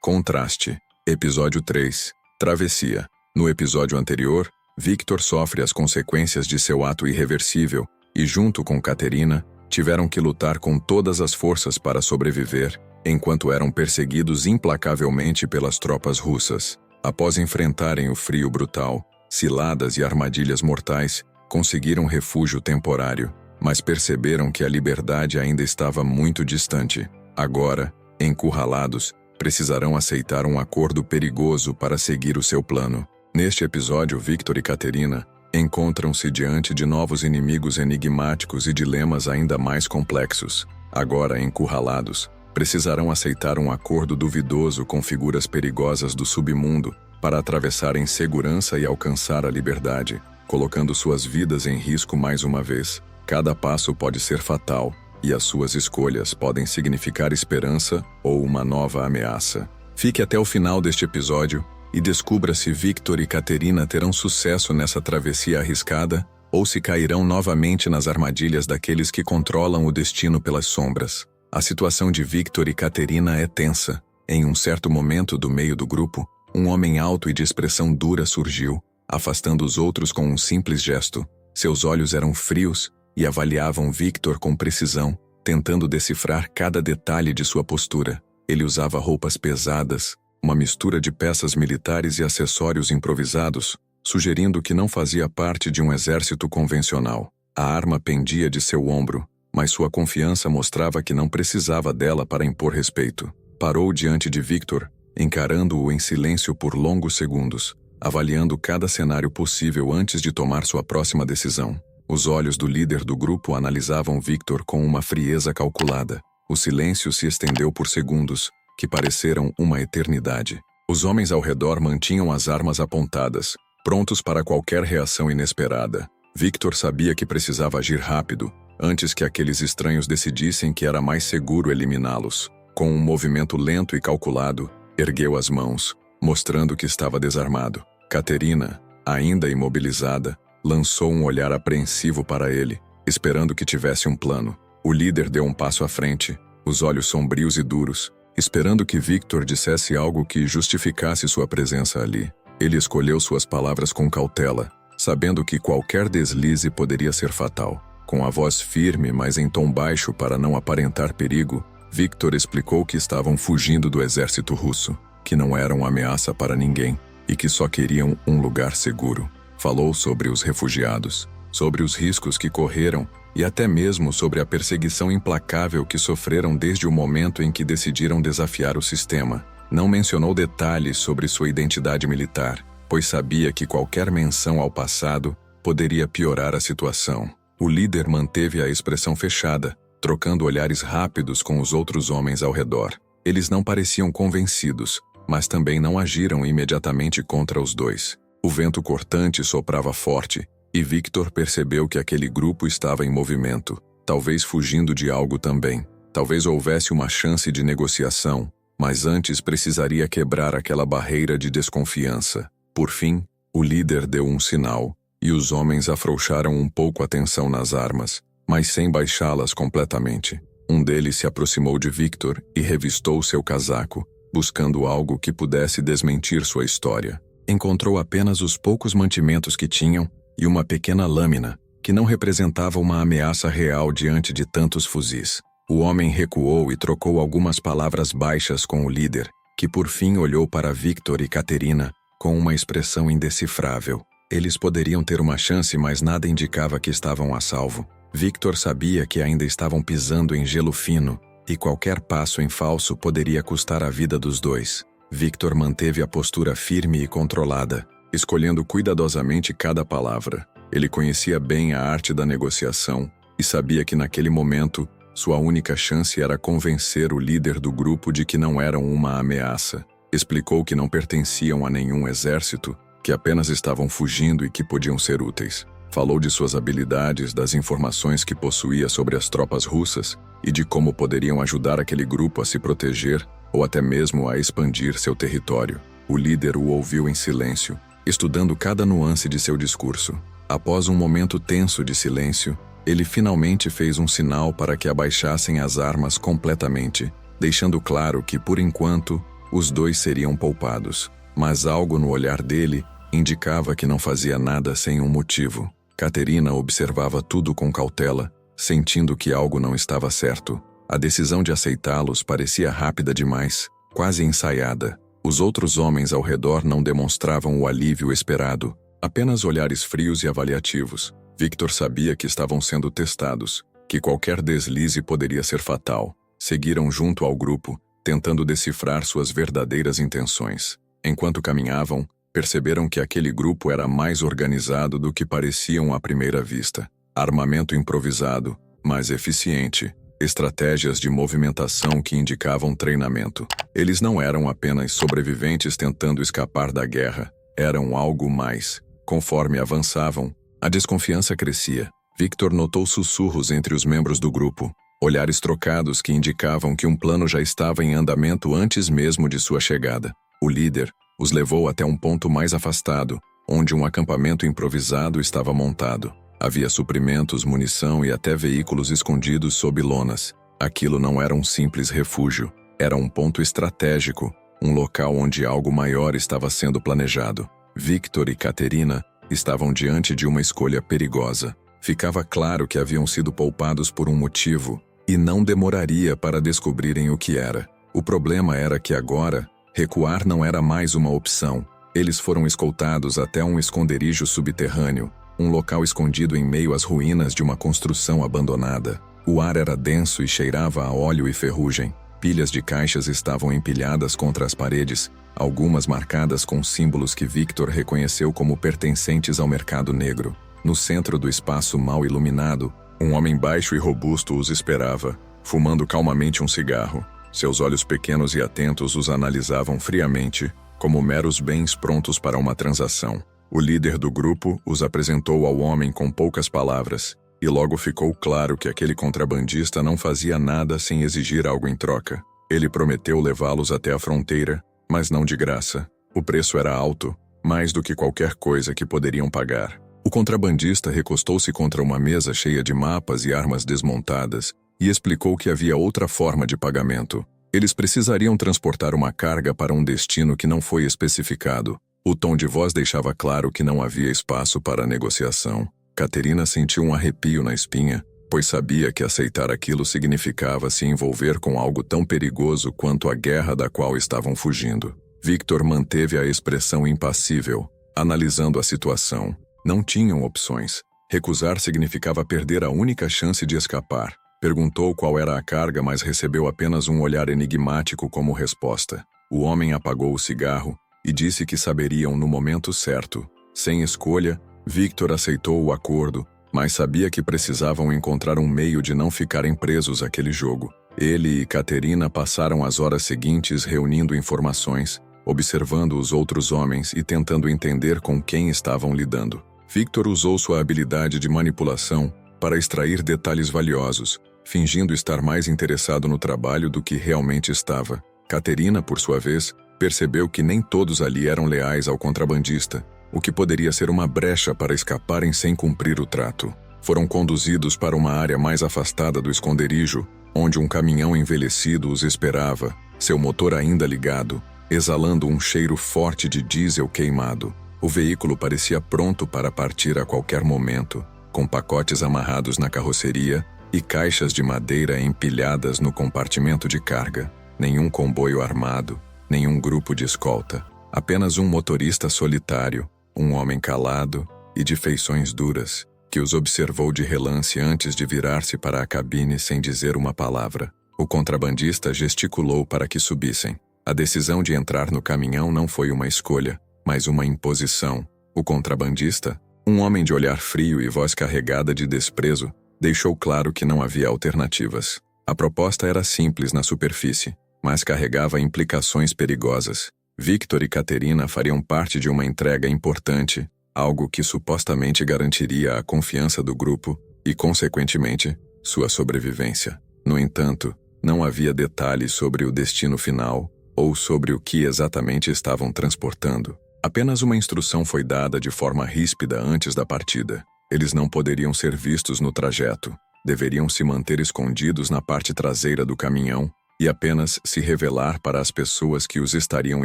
Contraste. Episódio 3. Travessia. No episódio anterior, Victor sofre as consequências de seu ato irreversível e, junto com Katerina, tiveram que lutar com todas as forças para sobreviver, enquanto eram perseguidos implacavelmente pelas tropas russas. Após enfrentarem o frio brutal, ciladas e armadilhas mortais, conseguiram refúgio temporário, mas perceberam que a liberdade ainda estava muito distante. Agora, encurralados, precisarão aceitar um acordo perigoso para seguir o seu plano. Neste episódio, Victor e Katerina encontram-se diante de novos inimigos enigmáticos e dilemas ainda mais complexos. Agora encurralados, precisarão aceitar um acordo duvidoso com figuras perigosas do submundo para atravessar em segurança e alcançar a liberdade, colocando suas vidas em risco mais uma vez. Cada passo pode ser fatal, e as suas escolhas podem significar esperança ou uma nova ameaça. Fique até o final deste episódio e descubra se Victor e Katerina terão sucesso nessa travessia arriscada ou se cairão novamente nas armadilhas daqueles que controlam o destino pelas sombras. A situação de Victor e Katerina é tensa. Em um certo momento do meio do grupo, um homem alto e de expressão dura surgiu, afastando os outros com um simples gesto. Seus olhos eram frios e avaliavam Victor com precisão, tentando decifrar cada detalhe de sua postura. Ele usava roupas pesadas, uma mistura de peças militares e acessórios improvisados, sugerindo que não fazia parte de um exército convencional. A arma pendia de seu ombro, mas sua confiança mostrava que não precisava dela para impor respeito. Parou diante de Victor, encarando-o em silêncio por longos segundos, avaliando cada cenário possível antes de tomar sua próxima decisão. Os olhos do líder do grupo analisavam Victor com uma frieza calculada. O silêncio se estendeu por segundos, que pareceram uma eternidade. Os homens ao redor mantinham as armas apontadas, prontos para qualquer reação inesperada. Victor sabia que precisava agir rápido, antes que aqueles estranhos decidissem que era mais seguro eliminá-los. Com um movimento lento e calculado, ergueu as mãos, mostrando que estava desarmado. Katerina, ainda imobilizada, lançou um olhar apreensivo para ele, esperando que tivesse um plano. O líder deu um passo à frente, os olhos sombrios e duros, esperando que Victor dissesse algo que justificasse sua presença ali. Ele escolheu suas palavras com cautela, sabendo que qualquer deslize poderia ser fatal. Com a voz firme, mas em tom baixo para não aparentar perigo, Victor explicou que estavam fugindo do exército russo, que não eram ameaça para ninguém e que só queriam um lugar seguro. Falou sobre os refugiados, sobre os riscos que correram e até mesmo sobre a perseguição implacável que sofreram desde o momento em que decidiram desafiar o sistema. Não mencionou detalhes sobre sua identidade militar, pois sabia que qualquer menção ao passado poderia piorar a situação. O líder manteve a expressão fechada, trocando olhares rápidos com os outros homens ao redor. Eles não pareciam convencidos, mas também não agiram imediatamente contra os dois. O vento cortante soprava forte, e Victor percebeu que aquele grupo estava em movimento, talvez fugindo de algo também. Talvez houvesse uma chance de negociação, mas antes precisaria quebrar aquela barreira de desconfiança. Por fim, o líder deu um sinal, e os homens afrouxaram um pouco a tensão nas armas, mas sem baixá-las completamente. Um deles se aproximou de Victor e revistou seu casaco, buscando algo que pudesse desmentir sua história. Encontrou apenas os poucos mantimentos que tinham e uma pequena lâmina, que não representava uma ameaça real diante de tantos fuzis. O homem recuou e trocou algumas palavras baixas com o líder, que por fim olhou para Victor e Katerina com uma expressão indecifrável. Eles poderiam ter uma chance, mas nada indicava que estavam a salvo. Victor sabia que ainda estavam pisando em gelo fino, e qualquer passo em falso poderia custar a vida dos dois. Victor manteve a postura firme e controlada, escolhendo cuidadosamente cada palavra. Ele conhecia bem a arte da negociação e sabia que naquele momento, sua única chance era convencer o líder do grupo de que não eram uma ameaça. Explicou que não pertenciam a nenhum exército, que apenas estavam fugindo e que podiam ser úteis. Falou de suas habilidades, das informações que possuía sobre as tropas russas e de como poderiam ajudar aquele grupo a se proteger ou até mesmo a expandir seu território. O líder o ouviu em silêncio, estudando cada nuance de seu discurso. Após um momento tenso de silêncio, ele finalmente fez um sinal para que abaixassem as armas completamente, deixando claro que, por enquanto, os dois seriam poupados. Mas algo no olhar dele indicava que não fazia nada sem um motivo. Caterina observava tudo com cautela, sentindo que algo não estava certo. A decisão de aceitá-los parecia rápida demais, quase ensaiada. Os outros homens ao redor não demonstravam o alívio esperado, apenas olhares frios e avaliativos. Victor sabia que estavam sendo testados, que qualquer deslize poderia ser fatal. Seguiram junto ao grupo, tentando decifrar suas verdadeiras intenções. Enquanto caminhavam, perceberam que aquele grupo era mais organizado do que pareciam à primeira vista. Armamento improvisado, mas eficiente. Estratégias de movimentação que indicavam treinamento. Eles não eram apenas sobreviventes tentando escapar da guerra, eram algo mais. Conforme avançavam, a desconfiança crescia. Victor notou sussurros entre os membros do grupo, olhares trocados que indicavam que um plano já estava em andamento antes mesmo de sua chegada. O líder os levou até um ponto mais afastado, onde um acampamento improvisado estava montado. Havia suprimentos, munição e até veículos escondidos sob lonas. Aquilo não era um simples refúgio, era um ponto estratégico, um local onde algo maior estava sendo planejado. Victor e Caterina estavam diante de uma escolha perigosa. Ficava claro que haviam sido poupados por um motivo, e não demoraria para descobrirem o que era. O problema era que agora, recuar não era mais uma opção. Eles foram escoltados até um esconderijo subterrâneo, um local escondido em meio às ruínas de uma construção abandonada. O ar era denso e cheirava a óleo e ferrugem. Pilhas de caixas estavam empilhadas contra as paredes, algumas marcadas com símbolos que Victor reconheceu como pertencentes ao mercado negro. No centro do espaço mal iluminado, um homem baixo e robusto os esperava, fumando calmamente um cigarro. Seus olhos pequenos e atentos os analisavam friamente, como meros bens prontos para uma transação. O líder do grupo os apresentou ao homem com poucas palavras, e logo ficou claro que aquele contrabandista não fazia nada sem exigir algo em troca. Ele prometeu levá-los até a fronteira, mas não de graça. O preço era alto, mais do que qualquer coisa que poderiam pagar. O contrabandista recostou-se contra uma mesa cheia de mapas e armas desmontadas e explicou que havia outra forma de pagamento. Eles precisariam transportar uma carga para um destino que não foi especificado. O tom de voz deixava claro que não havia espaço para negociação. Caterina sentiu um arrepio na espinha, pois sabia que aceitar aquilo significava se envolver com algo tão perigoso quanto a guerra da qual estavam fugindo. Victor manteve a expressão impassível, analisando a situação. Não tinham opções. Recusar significava perder a única chance de escapar. Perguntou qual era a carga, mas recebeu apenas um olhar enigmático como resposta. O homem apagou o cigarro e disse que saberiam no momento certo. Sem escolha, Victor aceitou o acordo, mas sabia que precisavam encontrar um meio de não ficarem presos àquele jogo. Ele e Caterina passaram as horas seguintes reunindo informações, observando os outros homens e tentando entender com quem estavam lidando. Victor usou sua habilidade de manipulação para extrair detalhes valiosos, fingindo estar mais interessado no trabalho do que realmente estava. Caterina, por sua vez, percebeu que nem todos ali eram leais ao contrabandista, o que poderia ser uma brecha para escaparem sem cumprir o trato. Foram conduzidos para uma área mais afastada do esconderijo, onde um caminhão envelhecido os esperava, seu motor ainda ligado, exalando um cheiro forte de diesel queimado. O veículo parecia pronto para partir a qualquer momento, com pacotes amarrados na carroceria e caixas de madeira empilhadas no compartimento de carga. Nenhum comboio armado, nenhum grupo de escolta. Apenas um motorista solitário, um homem calado e de feições duras, que os observou de relance antes de virar-se para a cabine sem dizer uma palavra. O contrabandista gesticulou para que subissem. A decisão de entrar no caminhão não foi uma escolha, mas uma imposição. O contrabandista, um homem de olhar frio e voz carregada de desprezo, deixou claro que não havia alternativas. A proposta era simples na superfície, mas carregava implicações perigosas. Victor e Caterina fariam parte de uma entrega importante, algo que supostamente garantiria a confiança do grupo e, consequentemente, sua sobrevivência. No entanto, não havia detalhes sobre o destino final ou sobre o que exatamente estavam transportando. Apenas uma instrução foi dada de forma ríspida antes da partida. Eles não poderiam ser vistos no trajeto. Deveriam se manter escondidos na parte traseira do caminhão, e apenas se revelar para as pessoas que os estariam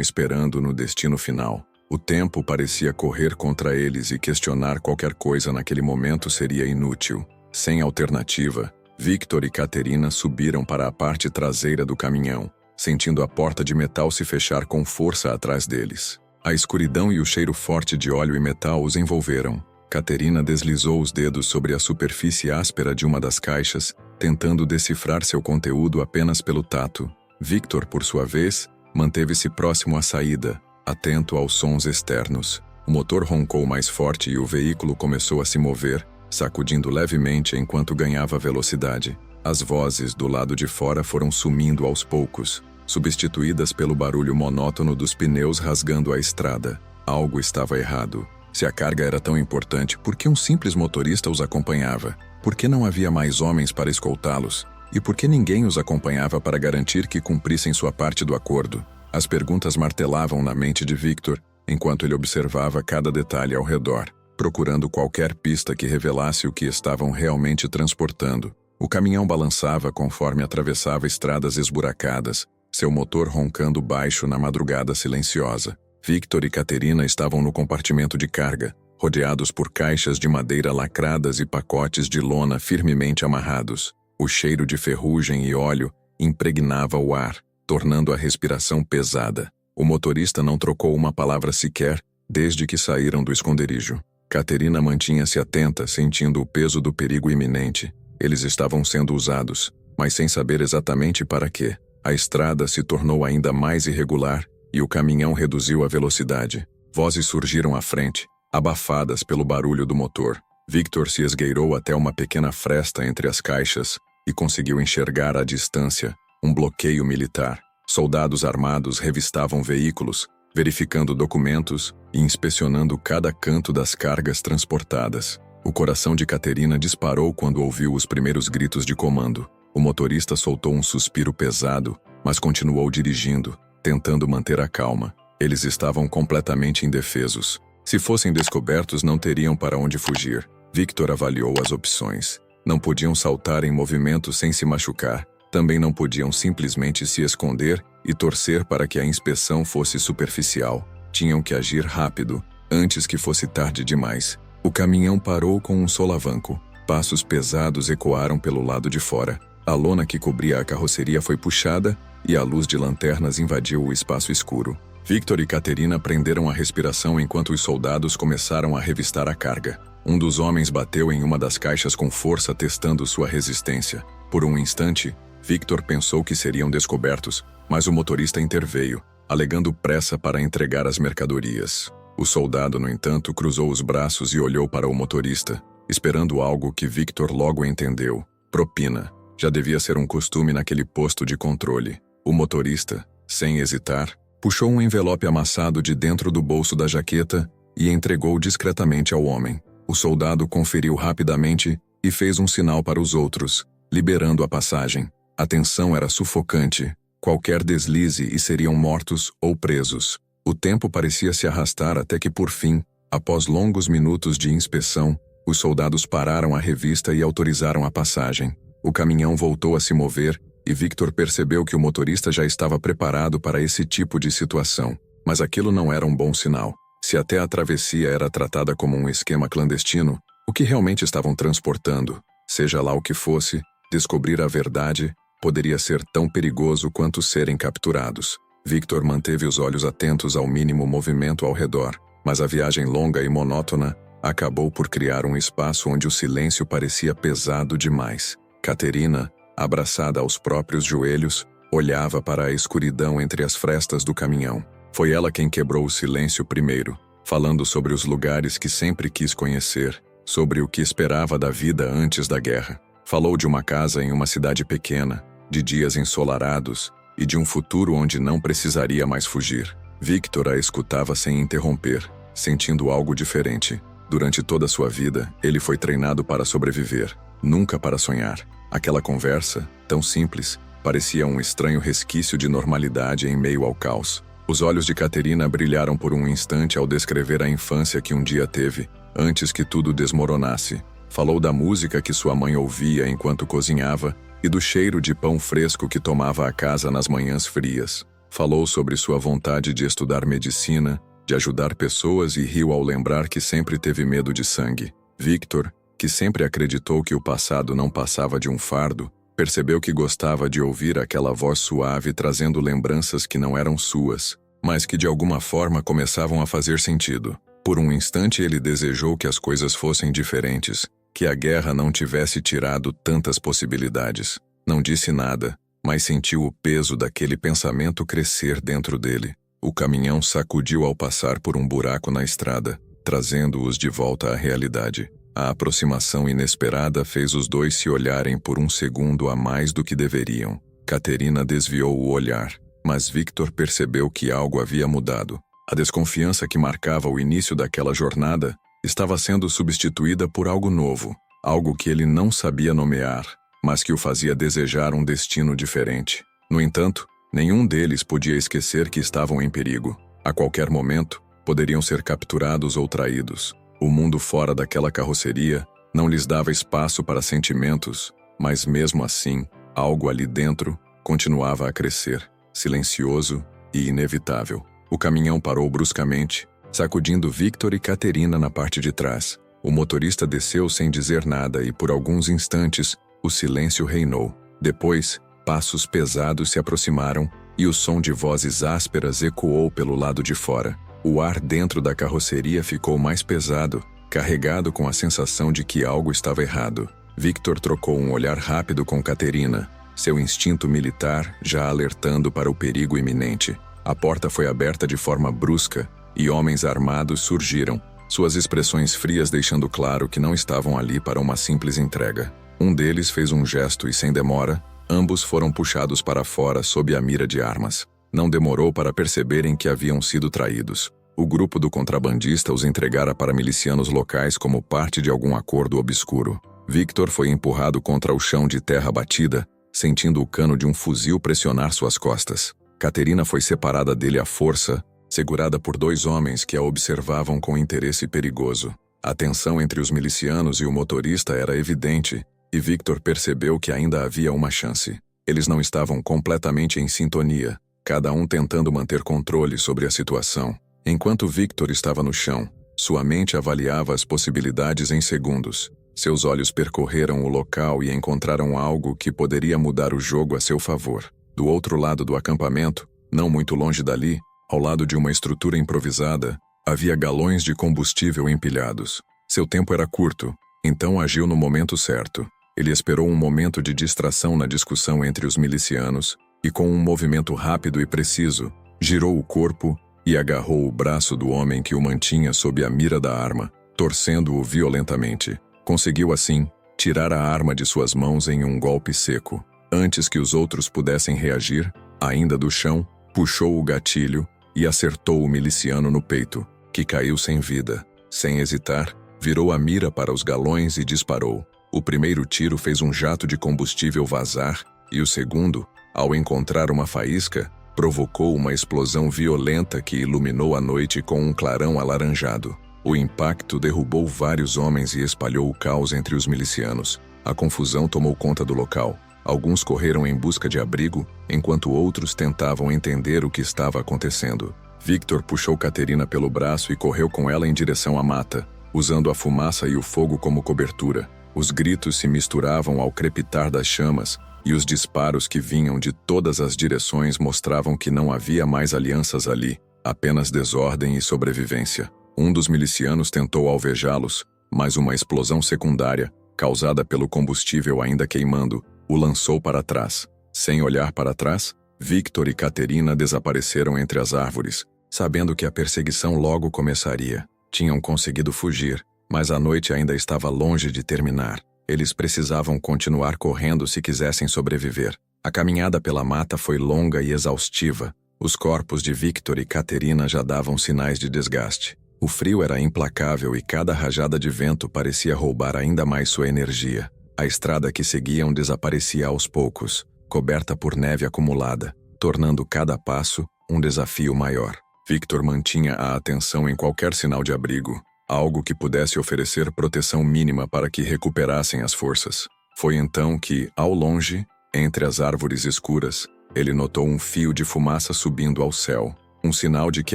esperando no destino final. O tempo parecia correr contra eles e questionar qualquer coisa naquele momento seria inútil. Sem alternativa, Victor e Caterina subiram para a parte traseira do caminhão, sentindo a porta de metal se fechar com força atrás deles. A escuridão e o cheiro forte de óleo e metal os envolveram. Caterina deslizou os dedos sobre a superfície áspera de uma das caixas, tentando decifrar seu conteúdo apenas pelo tato. Victor, por sua vez, manteve-se próximo à saída, atento aos sons externos. O motor roncou mais forte e o veículo começou a se mover, sacudindo levemente enquanto ganhava velocidade. As vozes do lado de fora foram sumindo aos poucos, substituídas pelo barulho monótono dos pneus rasgando a estrada. Algo estava errado. Se a carga era tão importante, por que um simples motorista os acompanhava? Por que não havia mais homens para escoltá-los? E por que ninguém os acompanhava para garantir que cumprissem sua parte do acordo? As perguntas martelavam na mente de Victor, enquanto ele observava cada detalhe ao redor, procurando qualquer pista que revelasse o que estavam realmente transportando. O caminhão balançava conforme atravessava estradas esburacadas, seu motor roncando baixo na madrugada silenciosa. Victor e Caterina estavam no compartimento de carga, rodeados por caixas de madeira lacradas e pacotes de lona firmemente amarrados. O cheiro de ferrugem e óleo impregnava o ar, tornando a respiração pesada. O motorista não trocou uma palavra sequer desde que saíram do esconderijo. Caterina mantinha-se atenta, sentindo o peso do perigo iminente. Eles estavam sendo usados, mas sem saber exatamente para quê. A estrada se tornou ainda mais irregular e o caminhão reduziu a velocidade. Vozes surgiram à frente, abafadas pelo barulho do motor. Victor se esgueirou até uma pequena fresta entre as caixas e conseguiu enxergar à distância um bloqueio militar. Soldados armados revistavam veículos, verificando documentos e inspecionando cada canto das cargas transportadas. O coração de Caterina disparou quando ouviu os primeiros gritos de comando. O motorista soltou um suspiro pesado, mas continuou dirigindo, tentando manter a calma. Eles estavam completamente indefesos. Se fossem descobertos, não teriam para onde fugir. Victor avaliou as opções. Não podiam saltar em movimento sem se machucar. Também não podiam simplesmente se esconder e torcer para que a inspeção fosse superficial. Tinham que agir rápido, antes que fosse tarde demais. O caminhão parou com um solavanco. Passos pesados ecoaram pelo lado de fora. A lona que cobria a carroceria foi puxada e a luz de lanternas invadiu o espaço escuro. Victor e Caterina prenderam a respiração enquanto os soldados começaram a revistar a carga. Um dos homens bateu em uma das caixas com força, testando sua resistência. Por um instante, Victor pensou que seriam descobertos, mas o motorista interveio, alegando pressa para entregar as mercadorias. O soldado, no entanto, cruzou os braços e olhou para o motorista, esperando algo que Victor logo entendeu. Propina. Já devia ser um costume naquele posto de controle. O motorista, sem hesitar, puxou um envelope amassado de dentro do bolso da jaqueta e entregou discretamente ao homem. O soldado conferiu rapidamente e fez um sinal para os outros, liberando a passagem. A tensão era sufocante. Qualquer deslize e seriam mortos ou presos. O tempo parecia se arrastar até que, por fim, após longos minutos de inspeção, os soldados pararam a revista e autorizaram a passagem. O caminhão voltou a se mover e Victor percebeu que o motorista já estava preparado para esse tipo de situação. Mas aquilo não era um bom sinal. Se até a travessia era tratada como um esquema clandestino, o que realmente estavam transportando, seja lá o que fosse, descobrir a verdade poderia ser tão perigoso quanto serem capturados. Victor manteve os olhos atentos ao mínimo movimento ao redor, mas a viagem longa e monótona acabou por criar um espaço onde o silêncio parecia pesado demais. Caterina, abraçada aos próprios joelhos, olhava para a escuridão entre as frestas do caminhão. Foi ela quem quebrou o silêncio primeiro, falando sobre os lugares que sempre quis conhecer, sobre o que esperava da vida antes da guerra. Falou de uma casa em uma cidade pequena, de dias ensolarados e de um futuro onde não precisaria mais fugir. Victor a escutava sem interromper, sentindo algo diferente. Durante toda a sua vida, ele foi treinado para sobreviver, nunca para sonhar. Aquela conversa, tão simples, parecia um estranho resquício de normalidade em meio ao caos. Os olhos de Caterina brilharam por um instante ao descrever a infância que um dia teve, antes que tudo desmoronasse. Falou da música que sua mãe ouvia enquanto cozinhava e do cheiro de pão fresco que tomava a casa nas manhãs frias. Falou sobre sua vontade de estudar medicina, de ajudar pessoas e riu ao lembrar que sempre teve medo de sangue. Victor, que sempre acreditou que o passado não passava de um fardo, percebeu que gostava de ouvir aquela voz suave trazendo lembranças que não eram suas, mas que de alguma forma começavam a fazer sentido. Por um instante ele desejou que as coisas fossem diferentes, que a guerra não tivesse tirado tantas possibilidades. Não disse nada, mas sentiu o peso daquele pensamento crescer dentro dele. O caminhão sacudiu ao passar por um buraco na estrada, trazendo-os de volta à realidade. A aproximação inesperada fez os dois se olharem por um segundo a mais do que deveriam. Caterina desviou o olhar, mas Victor percebeu que algo havia mudado. A desconfiança que marcava o início daquela jornada estava sendo substituída por algo novo, algo que ele não sabia nomear, mas que o fazia desejar um destino diferente. No entanto, nenhum deles podia esquecer que estavam em perigo. A qualquer momento, poderiam ser capturados ou traídos. O mundo fora daquela carroceria não lhes dava espaço para sentimentos, mas mesmo assim, algo ali dentro continuava a crescer, silencioso e inevitável. O caminhão parou bruscamente, sacudindo Victor e Caterina na parte de trás. O motorista desceu sem dizer nada e por alguns instantes, o silêncio reinou. Depois, passos pesados se aproximaram e o som de vozes ásperas ecoou pelo lado de fora. O ar dentro da carroceria ficou mais pesado, carregado com a sensação de que algo estava errado. Victor trocou um olhar rápido com Caterina, seu instinto militar já alertando para o perigo iminente. A porta foi aberta de forma brusca e homens armados surgiram, suas expressões frias deixando claro que não estavam ali para uma simples entrega. Um deles fez um gesto e, sem demora, ambos foram puxados para fora sob a mira de armas. Não demorou para perceberem que haviam sido traídos. O grupo do contrabandista os entregara para milicianos locais como parte de algum acordo obscuro. Victor foi empurrado contra o chão de terra batida, sentindo o cano de um fuzil pressionar suas costas. Caterina foi separada dele à força, segurada por dois homens que a observavam com interesse perigoso. A tensão entre os milicianos e o motorista era evidente, e Victor percebeu que ainda havia uma chance. Eles não estavam completamente em sintonia, cada um tentando manter controle sobre a situação. Enquanto Victor estava no chão, sua mente avaliava as possibilidades em segundos. Seus olhos percorreram o local e encontraram algo que poderia mudar o jogo a seu favor. Do outro lado do acampamento, não muito longe dali, ao lado de uma estrutura improvisada, havia galões de combustível empilhados. Seu tempo era curto, então agiu no momento certo. Ele esperou um momento de distração na discussão entre os milicianos e, com um movimento rápido e preciso, girou o corpo e agarrou o braço do homem que o mantinha sob a mira da arma, torcendo-o violentamente. Conseguiu, assim, tirar a arma de suas mãos em um golpe seco. Antes que os outros pudessem reagir, ainda do chão, puxou o gatilho e acertou o miliciano no peito, que caiu sem vida. Sem hesitar, virou a mira para os galões e disparou. O primeiro tiro fez um jato de combustível vazar e o segundo, ao encontrar uma faísca, provocou uma explosão violenta que iluminou a noite com um clarão alaranjado. O impacto derrubou vários homens e espalhou o caos entre os milicianos. A confusão tomou conta do local. Alguns correram em busca de abrigo, enquanto outros tentavam entender o que estava acontecendo. Victor puxou Caterina pelo braço e correu com ela em direção à mata, usando a fumaça e o fogo como cobertura. Os gritos se misturavam ao crepitar das chamas, e os disparos que vinham de todas as direções mostravam que não havia mais alianças ali, apenas desordem e sobrevivência. Um dos milicianos tentou alvejá-los, mas uma explosão secundária, causada pelo combustível ainda queimando, o lançou para trás. Sem olhar para trás, Victor e Caterina desapareceram entre as árvores, sabendo que a perseguição logo começaria. Tinham conseguido fugir, mas a noite ainda estava longe de terminar. Eles precisavam continuar correndo se quisessem sobreviver. A caminhada pela mata foi longa e exaustiva. Os corpos de Victor e Caterina já davam sinais de desgaste. O frio era implacável e cada rajada de vento parecia roubar ainda mais sua energia. A estrada que seguiam desaparecia aos poucos, coberta por neve acumulada, tornando cada passo um desafio maior. Victor mantinha a atenção em qualquer sinal de abrigo, algo que pudesse oferecer proteção mínima para que recuperassem as forças. Foi então que, ao longe, entre as árvores escuras, ele notou um fio de fumaça subindo ao céu. Um sinal de que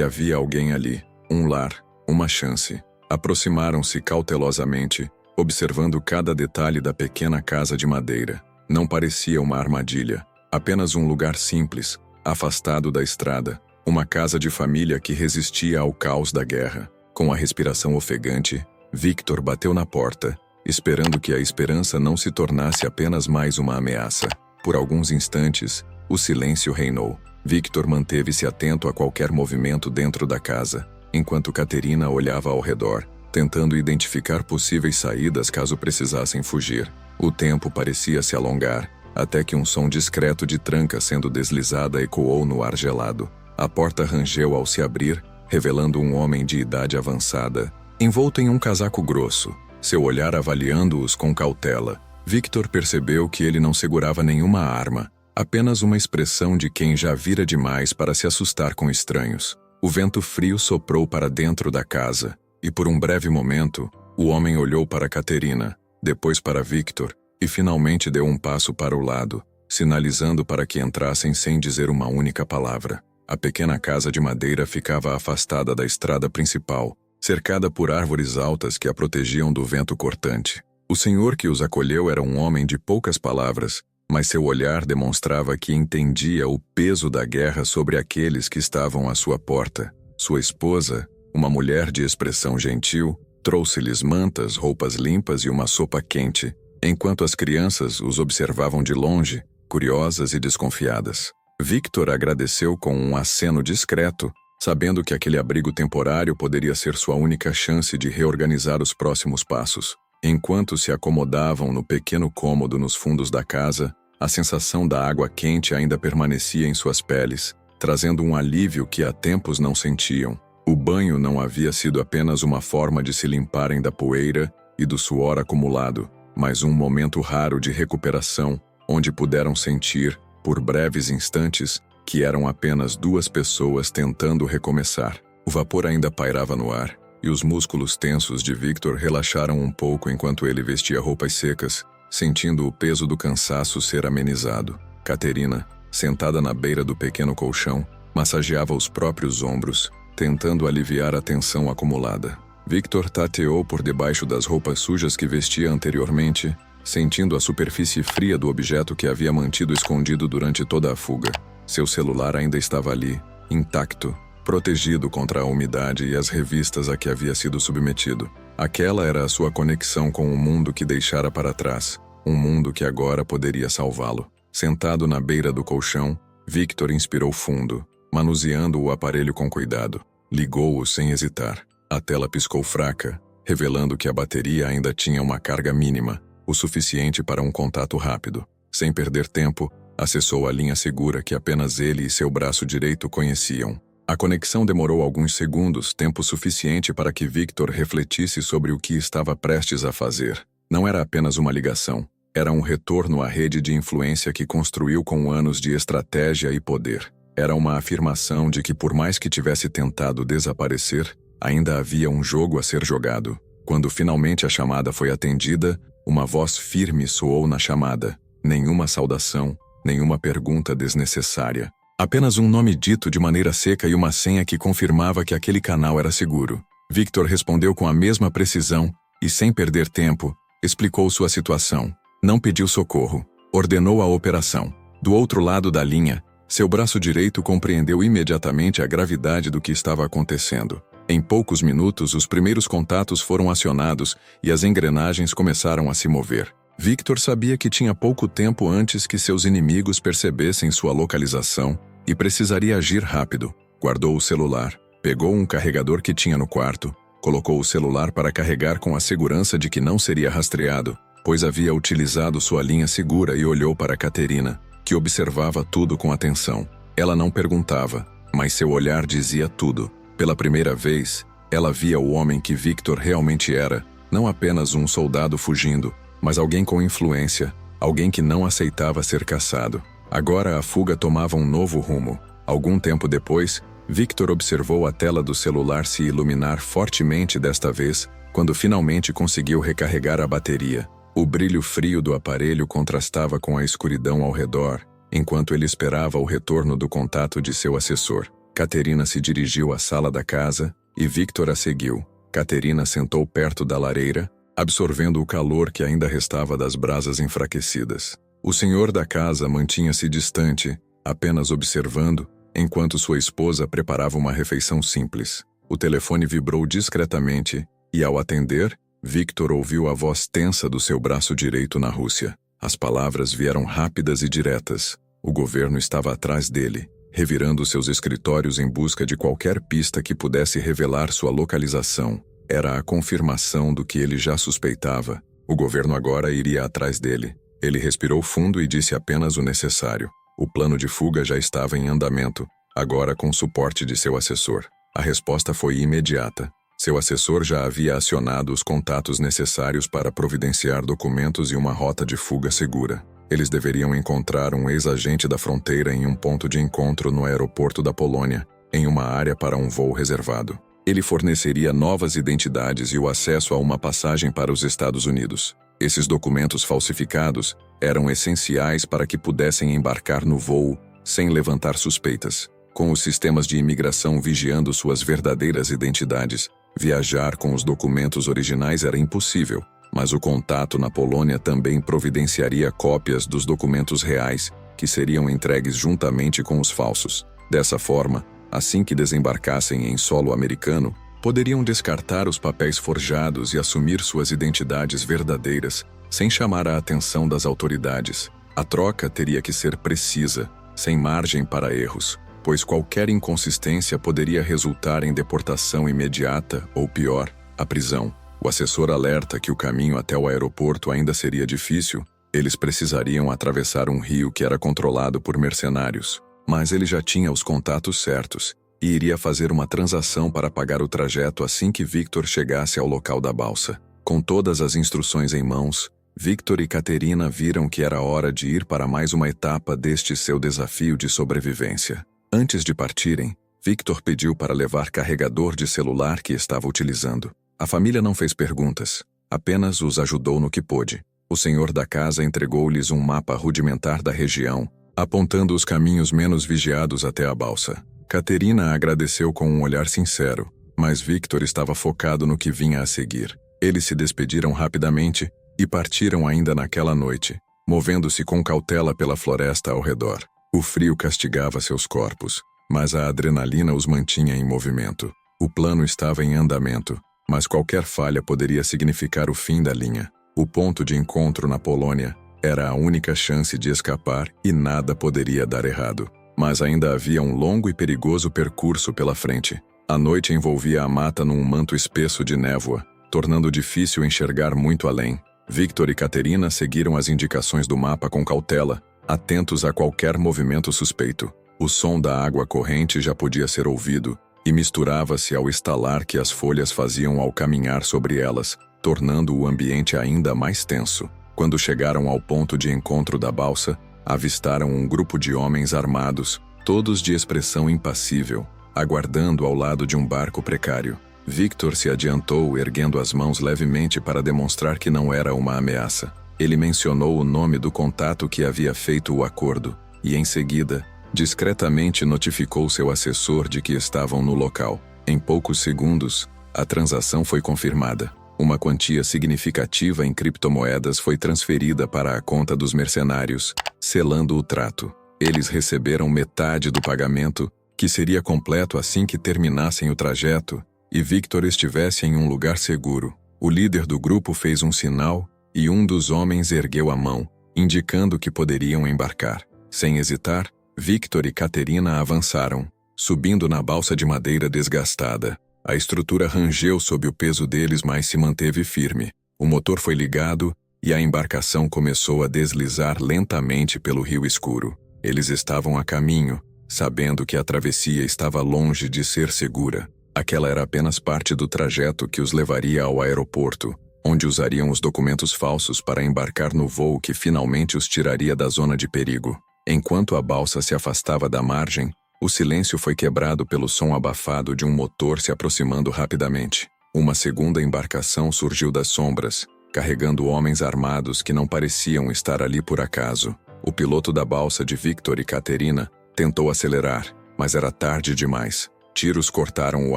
havia alguém ali, um lar, uma chance. Aproximaram-se cautelosamente, observando cada detalhe da pequena casa de madeira. Não parecia uma armadilha, apenas um lugar simples, afastado da estrada. Uma casa de família que resistia ao caos da guerra. Com a respiração ofegante, Victor bateu na porta, esperando que a esperança não se tornasse apenas mais uma ameaça. Por alguns instantes, o silêncio reinou. Victor manteve-se atento a qualquer movimento dentro da casa, enquanto Caterina olhava ao redor, tentando identificar possíveis saídas caso precisassem fugir. O tempo parecia se alongar, até que um som discreto de tranca sendo deslizada ecoou no ar gelado. A porta rangeu ao se abrir, revelando um homem de idade avançada, envolto em um casaco grosso, seu olhar avaliando-os com cautela. Victor percebeu que ele não segurava nenhuma arma, apenas uma expressão de quem já vira demais para se assustar com estranhos. O vento frio soprou para dentro da casa, e por um breve momento, o homem olhou para Caterina, depois para Victor, e finalmente deu um passo para o lado, sinalizando para que entrassem sem dizer uma única palavra. A pequena casa de madeira ficava afastada da estrada principal, cercada por árvores altas que a protegiam do vento cortante. O senhor que os acolheu era um homem de poucas palavras, mas seu olhar demonstrava que entendia o peso da guerra sobre aqueles que estavam à sua porta. Sua esposa, uma mulher de expressão gentil, trouxe-lhes mantas, roupas limpas e uma sopa quente, enquanto as crianças os observavam de longe, curiosas e desconfiadas. Victor agradeceu com um aceno discreto, sabendo que aquele abrigo temporário poderia ser sua única chance de reorganizar os próximos passos. Enquanto se acomodavam no pequeno cômodo nos fundos da casa, a sensação da água quente ainda permanecia em suas peles, trazendo um alívio que há tempos não sentiam. O banho não havia sido apenas uma forma de se limparem da poeira e do suor acumulado, mas um momento raro de recuperação, onde puderam sentir, por breves instantes, que eram apenas duas pessoas tentando recomeçar. O vapor ainda pairava no ar, e os músculos tensos de Victor relaxaram um pouco enquanto ele vestia roupas secas, sentindo o peso do cansaço ser amenizado. Caterina, sentada na beira do pequeno colchão, massageava os próprios ombros, tentando aliviar a tensão acumulada. Victor tateou por debaixo das roupas sujas que vestia anteriormente, sentindo a superfície fria do objeto que havia mantido escondido durante toda a fuga. Seu celular ainda estava ali, intacto, protegido contra a umidade e as revistas a que havia sido submetido. Aquela era a sua conexão com o mundo que deixara para trás, um mundo que agora poderia salvá-lo. Sentado na beira do colchão, Victor inspirou fundo, manuseando o aparelho com cuidado. Ligou-o sem hesitar. A tela piscou fraca, revelando que a bateria ainda tinha uma carga mínima, o suficiente para um contato rápido. Sem perder tempo, acessou a linha segura que apenas ele e seu braço direito conheciam. A conexão demorou alguns segundos, tempo suficiente para que Victor refletisse sobre o que estava prestes a fazer. Não era apenas uma ligação, era um retorno à rede de influência que construiu com anos de estratégia e poder. Era uma afirmação de que, por mais que tivesse tentado desaparecer, ainda havia um jogo a ser jogado. Quando finalmente a chamada foi atendida, uma voz firme soou na chamada. Nenhuma saudação, nenhuma pergunta desnecessária. Apenas um nome dito de maneira seca e uma senha que confirmava que aquele canal era seguro. Victor respondeu com a mesma precisão e, sem perder tempo, explicou sua situação. Não pediu socorro. Ordenou a operação. Do outro lado da linha, seu braço direito compreendeu imediatamente a gravidade do que estava acontecendo. Em poucos minutos, os primeiros contatos foram acionados e as engrenagens começaram a se mover. Victor sabia que tinha pouco tempo antes que seus inimigos percebessem sua localização e precisaria agir rápido. Guardou o celular, pegou um carregador que tinha no quarto, colocou o celular para carregar com a segurança de que não seria rastreado, pois havia utilizado sua linha segura e olhou para Caterina, que observava tudo com atenção. Ela não perguntava, mas seu olhar dizia tudo. Pela primeira vez, ela via o homem que Victor realmente era, não apenas um soldado fugindo, mas alguém com influência, alguém que não aceitava ser caçado. Agora a fuga tomava um novo rumo. Algum tempo depois, Victor observou a tela do celular se iluminar fortemente desta vez, quando finalmente conseguiu recarregar a bateria. O brilho frio do aparelho contrastava com a escuridão ao redor, enquanto ele esperava o retorno do contato de seu assessor. Caterina se dirigiu à sala da casa e Victor a seguiu. Caterina sentou perto da lareira, absorvendo o calor que ainda restava das brasas enfraquecidas. O senhor da casa mantinha-se distante, apenas observando, enquanto sua esposa preparava uma refeição simples. O telefone vibrou discretamente e, ao atender, Victor ouviu a voz tensa do seu braço direito na Rússia. As palavras vieram rápidas e diretas. O governo estava atrás dele, revirando seus escritórios em busca de qualquer pista que pudesse revelar sua localização. Era a confirmação do que ele já suspeitava. O governo agora iria atrás dele. Ele respirou fundo e disse apenas o necessário. O plano de fuga já estava em andamento, agora com o suporte de seu assessor. A resposta foi imediata. Seu assessor já havia acionado os contatos necessários para providenciar documentos e uma rota de fuga segura. Eles deveriam encontrar um ex-agente da fronteira em um ponto de encontro no aeroporto da Polônia, em uma área para um voo reservado. Ele forneceria novas identidades e o acesso a uma passagem para os Estados Unidos. Esses documentos falsificados eram essenciais para que pudessem embarcar no voo sem levantar suspeitas. Com os sistemas de imigração vigiando suas verdadeiras identidades, viajar com os documentos originais era impossível, mas o contato na Polônia também providenciaria cópias dos documentos reais, que seriam entregues juntamente com os falsos. Dessa forma, assim que desembarcassem em solo americano, poderiam descartar os papéis forjados e assumir suas identidades verdadeiras, sem chamar a atenção das autoridades. A troca teria que ser precisa, sem margem para erros, pois qualquer inconsistência poderia resultar em deportação imediata ou, pior, a prisão. O assessor alerta que o caminho até o aeroporto ainda seria difícil. Eles precisariam atravessar um rio que era controlado por mercenários. Mas ele já tinha os contatos certos e iria fazer uma transação para pagar o trajeto assim que Victor chegasse ao local da balsa. Com todas as instruções em mãos, Victor e Caterina viram que era hora de ir para mais uma etapa deste seu desafio de sobrevivência. Antes de partirem, Victor pediu para levar carregador de celular que estava utilizando. A família não fez perguntas, apenas os ajudou no que pôde. O senhor da casa entregou-lhes um mapa rudimentar da região, apontando os caminhos menos vigiados até a balsa. Caterina agradeceu com um olhar sincero, mas Victor estava focado no que vinha a seguir. Eles se despediram rapidamente e partiram ainda naquela noite, movendo-se com cautela pela floresta ao redor. O frio castigava seus corpos, mas a adrenalina os mantinha em movimento. O plano estava em andamento, mas qualquer falha poderia significar o fim da linha. O ponto de encontro na Polônia era a única chance de escapar e nada poderia dar errado. Mas ainda havia um longo e perigoso percurso pela frente. A noite envolvia a mata num manto espesso de névoa, tornando difícil enxergar muito além. Victor e Caterina seguiram as indicações do mapa com cautela, atentos a qualquer movimento suspeito. O som da água corrente já podia ser ouvido e misturava-se ao estalar que as folhas faziam ao caminhar sobre elas, tornando o ambiente ainda mais tenso. Quando chegaram ao ponto de encontro da balsa, avistaram um grupo de homens armados, todos de expressão impassível, aguardando ao lado de um barco precário. Victor se adiantou, erguendo as mãos levemente para demonstrar que não era uma ameaça. Ele mencionou o nome do contato que havia feito o acordo, e em seguida, discretamente notificou seu assessor de que estavam no local. Em poucos segundos, a transação foi confirmada. Uma quantia significativa em criptomoedas foi transferida para a conta dos mercenários, selando o trato. Eles receberam metade do pagamento, que seria completo assim que terminassem o trajeto, e Victor estivesse em um lugar seguro. O líder do grupo fez um sinal, e um dos homens ergueu a mão, indicando que poderiam embarcar. Sem hesitar, Victor e Caterina avançaram, subindo na balsa de madeira desgastada. A estrutura rangeu sob o peso deles, mas se manteve firme. O motor foi ligado e a embarcação começou a deslizar lentamente pelo rio escuro. Eles estavam a caminho, sabendo que a travessia estava longe de ser segura. Aquela era apenas parte do trajeto que os levaria ao aeroporto, onde usariam os documentos falsos para embarcar no voo que finalmente os tiraria da zona de perigo. Enquanto a balsa se afastava da margem, o silêncio foi quebrado pelo som abafado de um motor se aproximando rapidamente. Uma segunda embarcação surgiu das sombras, carregando homens armados que não pareciam estar ali por acaso. O piloto da balsa de Victor e Caterina tentou acelerar, mas era tarde demais. Tiros cortaram o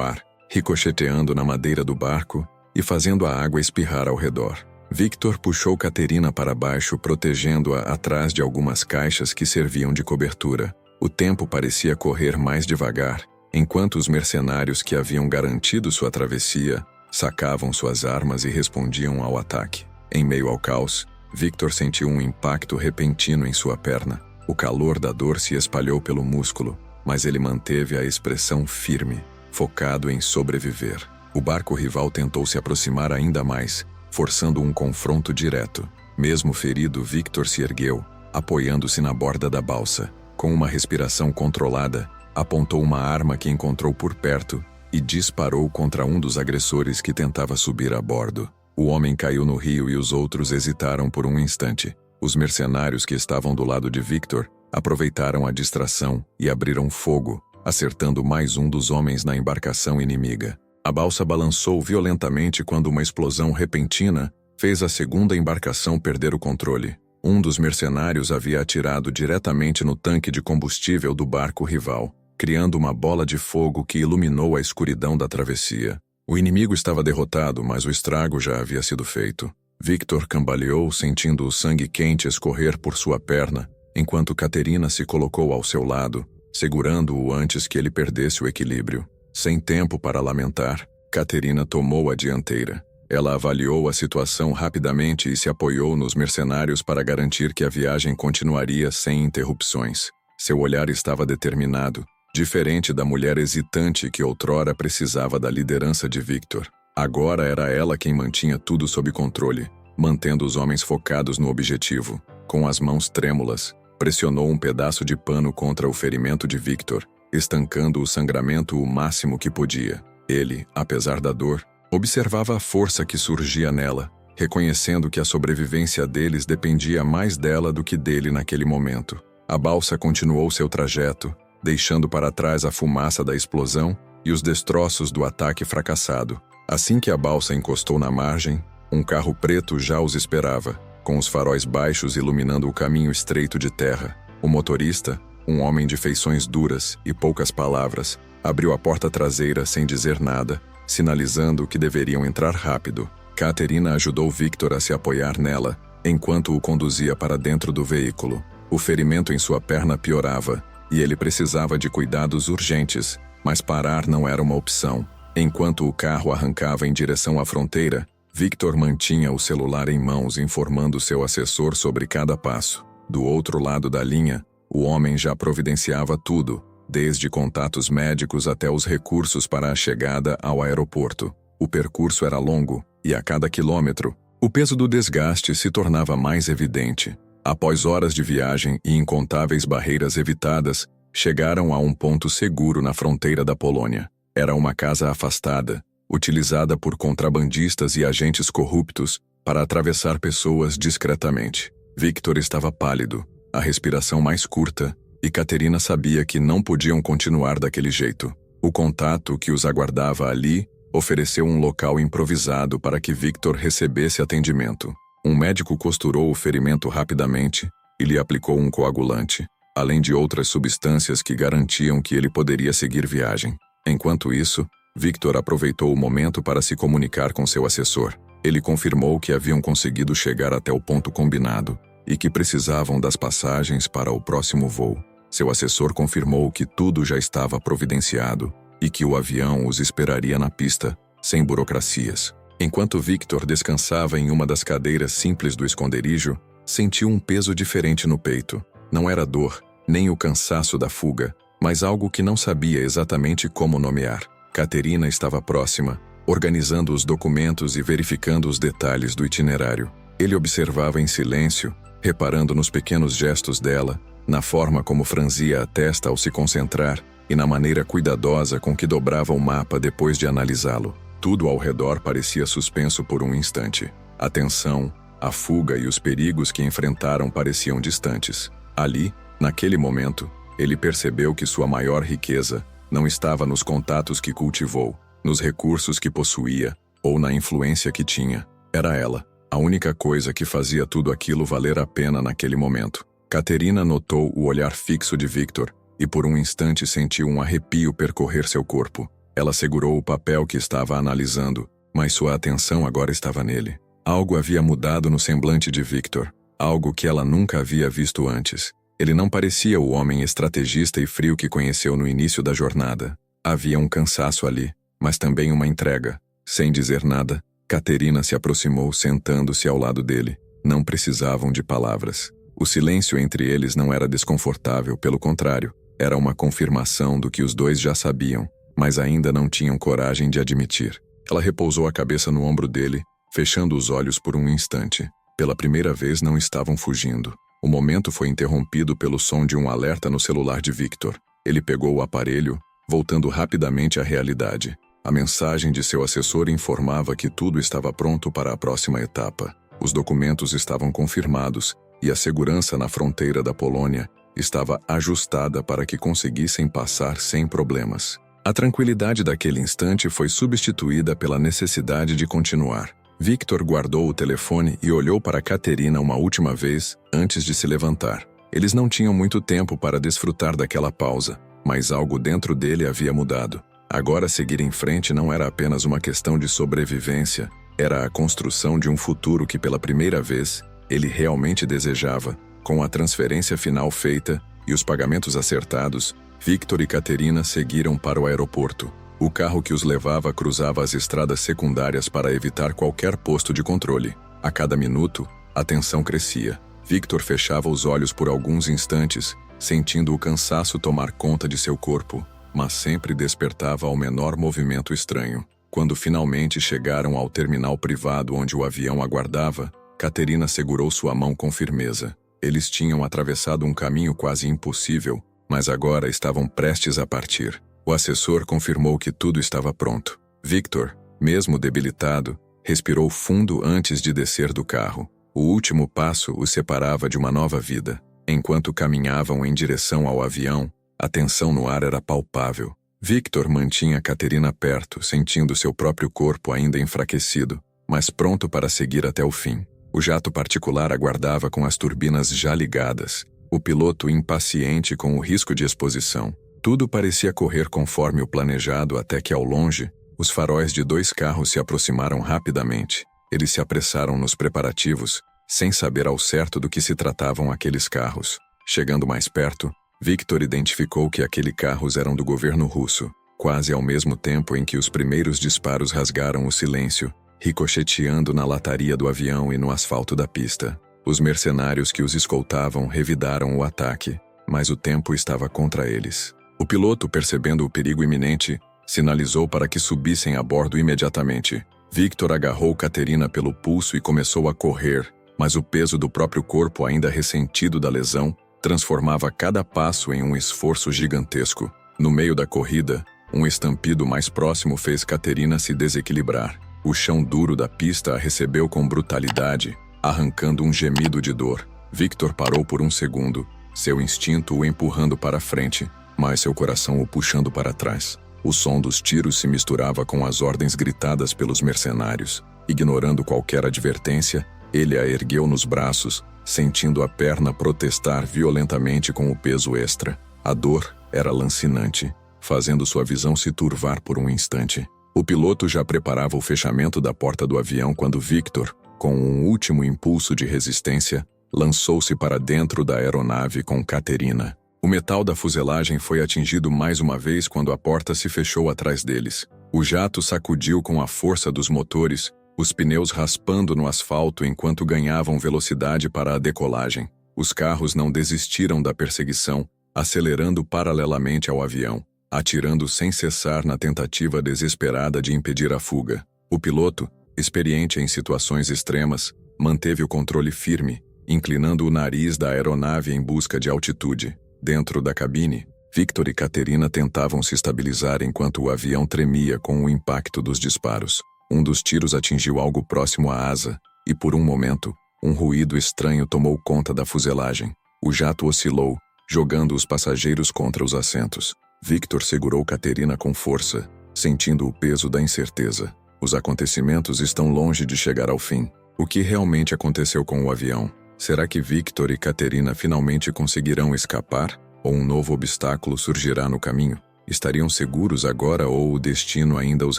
ar, ricocheteando na madeira do barco e fazendo a água espirrar ao redor. Victor puxou Caterina para baixo, protegendo-a atrás de algumas caixas que serviam de cobertura. O tempo parecia correr mais devagar, enquanto os mercenários que haviam garantido sua travessia sacavam suas armas e respondiam ao ataque. Em meio ao caos, Victor sentiu um impacto repentino em sua perna. O calor da dor se espalhou pelo músculo, mas ele manteve a expressão firme, focado em sobreviver. O barco rival tentou se aproximar ainda mais, forçando um confronto direto. Mesmo ferido, Victor se ergueu, apoiando-se na borda da balsa. Com uma respiração controlada, apontou uma arma que encontrou por perto e disparou contra um dos agressores que tentava subir a bordo. O homem caiu no rio e os outros hesitaram por um instante. Os mercenários que estavam do lado de Victor aproveitaram a distração e abriram fogo, acertando mais um dos homens na embarcação inimiga. A balsa balançou violentamente quando uma explosão repentina fez a segunda embarcação perder o controle. Um dos mercenários havia atirado diretamente no tanque de combustível do barco rival, criando uma bola de fogo que iluminou a escuridão da travessia. O inimigo estava derrotado, mas o estrago já havia sido feito. Victor cambaleou, sentindo o sangue quente escorrer por sua perna, enquanto Caterina se colocou ao seu lado, segurando-o antes que ele perdesse o equilíbrio. Sem tempo para lamentar, Caterina tomou a dianteira. Ela avaliou a situação rapidamente e se apoiou nos mercenários para garantir que a viagem continuaria sem interrupções. Seu olhar estava determinado, diferente da mulher hesitante que outrora precisava da liderança de Victor. Agora era ela quem mantinha tudo sob controle, mantendo os homens focados no objetivo. Com as mãos trêmulas, pressionou um pedaço de pano contra o ferimento de Victor, estancando o sangramento o máximo que podia. Ele, apesar da dor, observava a força que surgia nela, reconhecendo que a sobrevivência deles dependia mais dela do que dele naquele momento. A balsa continuou seu trajeto, deixando para trás a fumaça da explosão e os destroços do ataque fracassado. Assim que a balsa encostou na margem, um carro preto já os esperava, com os faróis baixos iluminando o caminho estreito de terra. O motorista, um homem de feições duras e poucas palavras, abriu a porta traseira sem dizer nada, sinalizando que deveriam entrar rápido. Caterina ajudou Victor a se apoiar nela, enquanto o conduzia para dentro do veículo. O ferimento em sua perna piorava, e ele precisava de cuidados urgentes, mas parar não era uma opção. Enquanto o carro arrancava em direção à fronteira, Victor mantinha o celular em mãos, informando seu assessor sobre cada passo. Do outro lado da linha, o homem já providenciava tudo, desde contatos médicos até os recursos para a chegada ao aeroporto. O percurso era longo, e a cada quilômetro, o peso do desgaste se tornava mais evidente. Após horas de viagem e incontáveis barreiras evitadas, chegaram a um ponto seguro na fronteira da Polônia. Era uma casa afastada, utilizada por contrabandistas e agentes corruptos para atravessar pessoas discretamente. Victor estava pálido, a respiração mais curta, e Caterina sabia que não podiam continuar daquele jeito. O contato que os aguardava ali ofereceu um local improvisado para que Victor recebesse atendimento. Um médico costurou o ferimento rapidamente e lhe aplicou um coagulante, além de outras substâncias que garantiam que ele poderia seguir viagem. Enquanto isso, Victor aproveitou o momento para se comunicar com seu assessor. Ele confirmou que haviam conseguido chegar até o ponto combinado e que precisavam das passagens para o próximo voo. Seu assessor confirmou que tudo já estava providenciado e que o avião os esperaria na pista, sem burocracias. Enquanto Victor descansava em uma das cadeiras simples do esconderijo, sentiu um peso diferente no peito. Não era dor, nem o cansaço da fuga, mas algo que não sabia exatamente como nomear. Caterina estava próxima, organizando os documentos e verificando os detalhes do itinerário. Ele observava em silêncio, reparando nos pequenos gestos dela, na forma como franzia a testa ao se concentrar e na maneira cuidadosa com que dobrava o mapa depois de analisá-lo. Tudo ao redor parecia suspenso por um instante. A tensão, a fuga e os perigos que enfrentaram pareciam distantes. Ali, naquele momento, ele percebeu que sua maior riqueza não estava nos contatos que cultivou, nos recursos que possuía ou na influência que tinha. Era ela. A única coisa que fazia tudo aquilo valer a pena naquele momento. Katerina notou o olhar fixo de Victor e por um instante sentiu um arrepio percorrer seu corpo. Ela segurou o papel que estava analisando, mas sua atenção agora estava nele. Algo havia mudado no semblante de Victor, algo que ela nunca havia visto antes. Ele não parecia o homem estrategista e frio que conheceu no início da jornada. Havia um cansaço ali, mas também uma entrega. Sem dizer nada, Katerina se aproximou sentando-se ao lado dele. Não precisavam de palavras. O silêncio entre eles não era desconfortável, pelo contrário, era uma confirmação do que os dois já sabiam, mas ainda não tinham coragem de admitir. Ela repousou a cabeça no ombro dele, fechando os olhos por um instante. Pela primeira vez não estavam fugindo. O momento foi interrompido pelo som de um alerta no celular de Victor. Ele pegou o aparelho, voltando rapidamente à realidade. A mensagem de seu assessor informava que tudo estava pronto para a próxima etapa. Os documentos estavam confirmados e a segurança na fronteira da Polônia estava ajustada para que conseguissem passar sem problemas. A tranquilidade daquele instante foi substituída pela necessidade de continuar. Victor guardou o telefone e olhou para Katerina uma última vez antes de se levantar. Eles não tinham muito tempo para desfrutar daquela pausa, mas algo dentro dele havia mudado. Agora seguir em frente não era apenas uma questão de sobrevivência, era a construção de um futuro que pela primeira vez ele realmente desejava. Com a transferência final feita e os pagamentos acertados, Victor e Katerina seguiram para o aeroporto. O carro que os levava cruzava as estradas secundárias para evitar qualquer posto de controle. A cada minuto, a tensão crescia. Victor fechava os olhos por alguns instantes, sentindo o cansaço tomar conta de seu corpo, mas sempre despertava ao menor movimento estranho. Quando finalmente chegaram ao terminal privado onde o avião aguardava, Katerina segurou sua mão com firmeza. Eles tinham atravessado um caminho quase impossível, mas agora estavam prestes a partir. O assessor confirmou que tudo estava pronto. Victor, mesmo debilitado, respirou fundo antes de descer do carro. O último passo os separava de uma nova vida. Enquanto caminhavam em direção ao avião, a tensão no ar era palpável. Victor mantinha Katerina perto, sentindo seu próprio corpo ainda enfraquecido, mas pronto para seguir até o fim. O jato particular aguardava com as turbinas já ligadas, o piloto impaciente com o risco de exposição. Tudo parecia correr conforme o planejado até que, ao longe, os faróis de dois carros se aproximaram rapidamente. Eles se apressaram nos preparativos, sem saber ao certo do que se tratavam aqueles carros. Chegando mais perto, Victor identificou que aqueles carros eram do governo russo, quase ao mesmo tempo em que os primeiros disparos rasgaram o silêncio, ricocheteando na lataria do avião e no asfalto da pista. Os mercenários que os escoltavam revidaram o ataque, mas o tempo estava contra eles. O piloto, percebendo o perigo iminente, sinalizou para que subissem a bordo imediatamente. Victor agarrou Katerina pelo pulso e começou a correr, mas o peso do próprio corpo, ainda ressentido da lesão, transformava cada passo em um esforço gigantesco. No meio da corrida, um estampido mais próximo fez Katerina se desequilibrar. O chão duro da pista a recebeu com brutalidade, arrancando um gemido de dor. Victor parou por um segundo, seu instinto o empurrando para frente, mas seu coração o puxando para trás. O som dos tiros se misturava com as ordens gritadas pelos mercenários. Ignorando qualquer advertência, ele a ergueu nos braços, sentindo a perna protestar violentamente com o peso extra. A dor era lancinante, fazendo sua visão se turvar por um instante. O piloto já preparava o fechamento da porta do avião quando Victor, com um último impulso de resistência, lançou-se para dentro da aeronave com Katerina. O metal da fuselagem foi atingido mais uma vez quando a porta se fechou atrás deles. O jato sacudiu com a força dos motores, os pneus raspando no asfalto enquanto ganhavam velocidade para a decolagem. Os carros não desistiram da perseguição, acelerando paralelamente ao avião, atirando sem cessar na tentativa desesperada de impedir a fuga. O piloto, experiente em situações extremas, manteve o controle firme, inclinando o nariz da aeronave em busca de altitude. Dentro da cabine, Victor e Katerina tentavam se estabilizar enquanto o avião tremia com o impacto dos disparos. Um dos tiros atingiu algo próximo à asa, e por um momento, um ruído estranho tomou conta da fuselagem. O jato oscilou, jogando os passageiros contra os assentos. Victor segurou Katerina com força, sentindo o peso da incerteza. Os acontecimentos estão longe de chegar ao fim. O que realmente aconteceu com o avião? Será que Victor e Katerina finalmente conseguirão escapar? Ou um novo obstáculo surgirá no caminho? Estariam seguros agora ou o destino ainda os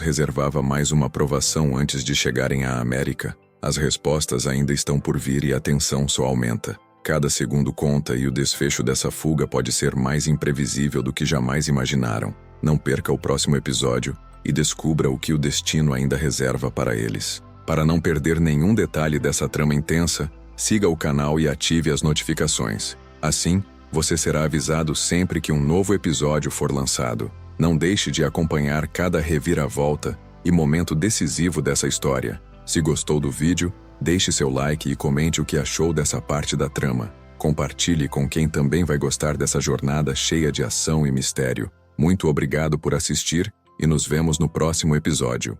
reservava mais uma provação antes de chegarem à América? As respostas ainda estão por vir e a tensão só aumenta. Cada segundo conta e o desfecho dessa fuga pode ser mais imprevisível do que jamais imaginaram. Não perca o próximo episódio e descubra o que o destino ainda reserva para eles. Para não perder nenhum detalhe dessa trama intensa, siga o canal e ative as notificações. Assim, você será avisado sempre que um novo episódio for lançado. Não deixe de acompanhar cada reviravolta e momento decisivo dessa história. Se gostou do vídeo, deixe seu like e comente o que achou dessa parte da trama. Compartilhe com quem também vai gostar dessa jornada cheia de ação e mistério. Muito obrigado por assistir e nos vemos no próximo episódio.